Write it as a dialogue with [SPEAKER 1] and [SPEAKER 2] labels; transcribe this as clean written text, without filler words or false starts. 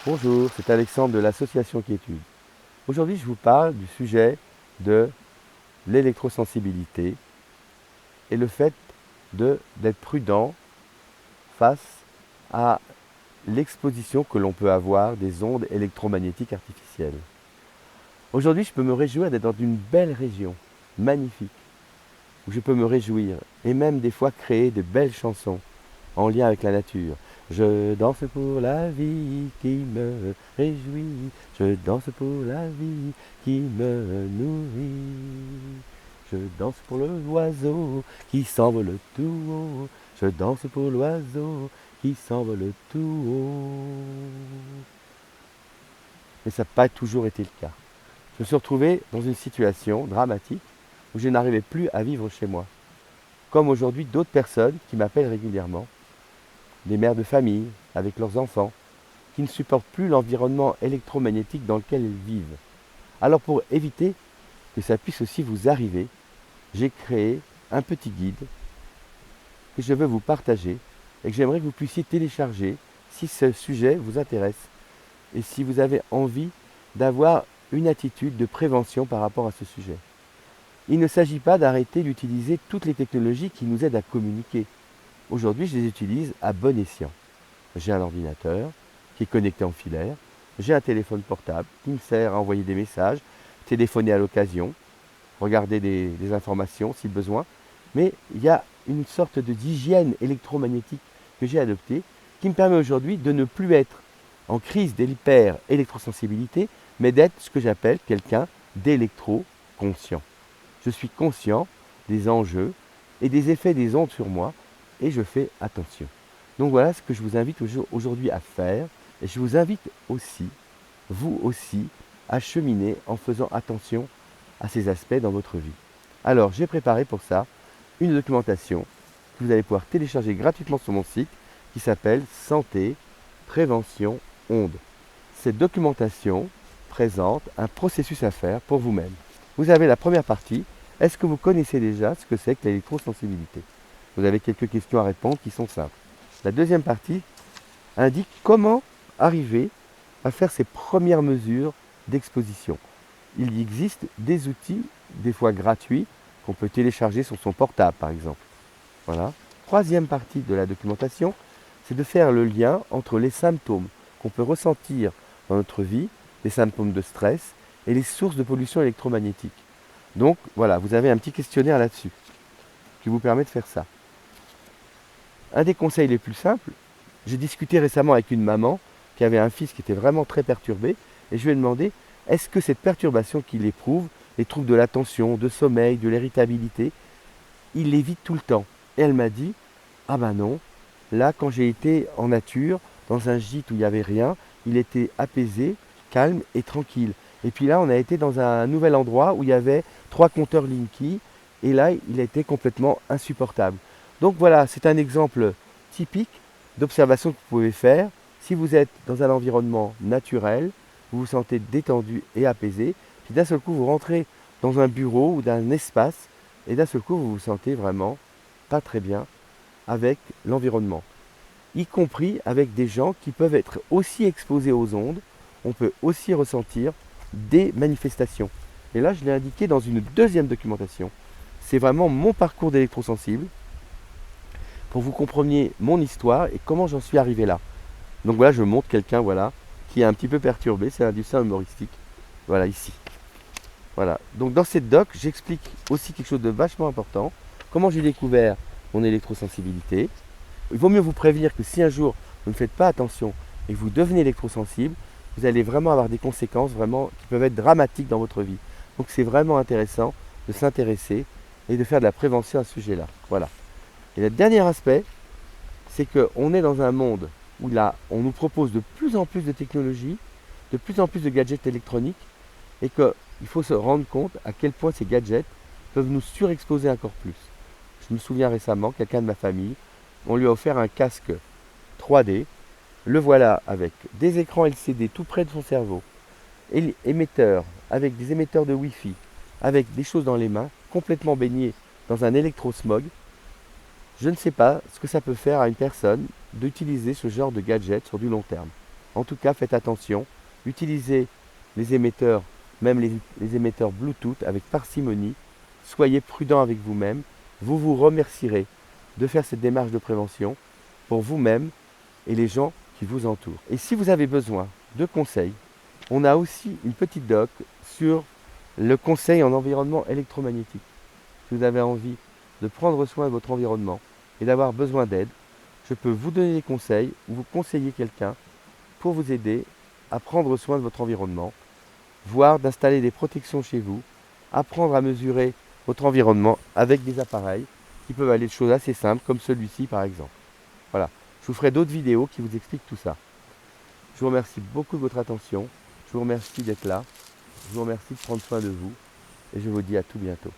[SPEAKER 1] Bonjour, c'est Alexandre de l'association Quiétude. Aujourd'hui, je vous parle du sujet de l'électrosensibilité et le fait d'être prudent face à l'exposition que l'on peut avoir des ondes électromagnétiques artificielles. Aujourd'hui, je peux me réjouir d'être dans une belle région, magnifique, où je peux me réjouir et même des fois créer de belles chansons en lien avec la nature. Je danse pour la vie qui me réjouit, je danse pour la vie qui me nourrit. Je danse pour l'oiseau qui s'envole tout haut, je danse pour l'oiseau qui s'envole tout haut. Mais ça n'a pas toujours été le cas. Je me suis retrouvé dans une situation dramatique où je n'arrivais plus à vivre chez moi. Comme aujourd'hui d'autres personnes qui m'appellent régulièrement, des mères de famille avec leurs enfants, qui ne supportent plus l'environnement électromagnétique dans lequel ils vivent. Alors pour éviter que ça puisse aussi vous arriver, j'ai créé un petit guide que je veux vous partager et que j'aimerais que vous puissiez télécharger si ce sujet vous intéresse et si vous avez envie d'avoir une attitude de prévention par rapport à ce sujet. Il ne s'agit pas d'arrêter d'utiliser toutes les technologies qui nous aident à communiquer. Aujourd'hui, je les utilise à bon escient. J'ai un ordinateur qui est connecté en filaire, j'ai un téléphone portable qui me sert à envoyer des messages, téléphoner à l'occasion, regarder des informations si besoin, mais il y a une sorte d'hygiène électromagnétique que j'ai adoptée qui me permet aujourd'hui de ne plus être en crise d'hyper-électrosensibilité, mais d'être ce que j'appelle quelqu'un d'électro-conscient. Je suis conscient des enjeux et des effets des ondes sur moi et je fais attention. Donc voilà ce que je vous invite aujourd'hui à faire et je vous invite aussi, vous aussi, à cheminer en faisant attention à ces aspects dans votre vie. Alors j'ai préparé pour ça une documentation que vous allez pouvoir télécharger gratuitement sur mon site qui s'appelle Santé, Prévention, Ondes. Cette documentation présente un processus à faire pour vous-même. Vous avez la première partie. Est-ce que vous connaissez déjà ce que c'est que l'électrosensibilité? Vous avez quelques questions à répondre qui sont simples. La deuxième partie indique comment arriver à faire ces premières mesures d'exposition. Il existe des outils, des fois gratuits, qu'on peut télécharger sur son portable par exemple. Voilà. Troisième partie de la documentation, c'est de faire le lien entre les symptômes qu'on peut ressentir dans notre vie, les symptômes de stress et les sources de pollution électromagnétique. Donc voilà, vous avez un petit questionnaire là-dessus qui vous permet de faire ça. Un des conseils les plus simples, j'ai discuté récemment avec une maman qui avait un fils qui était vraiment très perturbé et je lui ai demandé est-ce que cette perturbation qu'il éprouve, les troubles de l'attention, de sommeil, de l'irritabilité, il l'évite tout le temps. Et elle m'a dit ah ben non, là quand j'ai été en nature, dans un gîte où il n'y avait rien, il était apaisé, calme et tranquille. Et puis là on a été dans un nouvel endroit où il y avait 3 compteurs Linky et là il était complètement insupportable. Donc voilà, c'est un exemple typique d'observation que vous pouvez faire. Si vous êtes dans un environnement naturel, vous vous sentez détendu et apaisé, puis d'un seul coup vous rentrez dans un bureau ou dans un espace, et d'un seul coup vous vous sentez vraiment pas très bien avec l'environnement. Y compris avec des gens qui peuvent être aussi exposés aux ondes, on peut aussi ressentir des manifestations. Et là je l'ai indiqué dans une deuxième documentation. C'est vraiment mon parcours d'électrosensible, pour que vous compreniez mon histoire et comment j'en suis arrivé là. Donc voilà, je montre quelqu'un voilà, qui est un petit peu perturbé, c'est un dessin humoristique. Voilà, ici. Voilà. Donc dans cette doc, j'explique aussi quelque chose de vachement important. Comment j'ai découvert mon électrosensibilité. Il vaut mieux vous prévenir que si un jour vous ne faites pas attention et que vous devenez électrosensible, vous allez vraiment avoir des conséquences vraiment qui peuvent être dramatiques dans votre vie. Donc c'est vraiment intéressant de s'intéresser et de faire de la prévention à ce sujet-là. Voilà. Et le dernier aspect, c'est qu'on est dans un monde où là, on nous propose de plus en plus de technologies, de plus en plus de gadgets électroniques, et qu'il faut se rendre compte à quel point ces gadgets peuvent nous surexposer encore plus. Je me souviens récemment, quelqu'un de ma famille, on lui a offert un casque 3D, le voilà avec des écrans LCD tout près de son cerveau, et émetteurs, avec des émetteurs de Wi-Fi, avec des choses dans les mains, complètement baigné dans un électrosmog. Je ne sais pas ce que ça peut faire à une personne d'utiliser ce genre de gadget sur du long terme. En tout cas, faites attention. Utilisez les émetteurs, même les émetteurs Bluetooth avec parcimonie. Soyez prudent avec vous-même. Vous vous remercierez de faire cette démarche de prévention pour vous-même et les gens qui vous entourent. Et si vous avez besoin de conseils, on a aussi une petite doc sur le conseil en environnement électromagnétique. Si vous avez envie de prendre soin de votre environnement et d'avoir besoin d'aide, je peux vous donner des conseils ou vous conseiller quelqu'un pour vous aider à prendre soin de votre environnement, voire d'installer des protections chez vous, apprendre à mesurer votre environnement avec des appareils qui peuvent aller de choses assez simples comme celui-ci par exemple. Voilà, je vous ferai d'autres vidéos qui vous expliquent tout ça. Je vous remercie beaucoup de votre attention, je vous remercie d'être là, je vous remercie de prendre soin de vous et je vous dis à tout bientôt.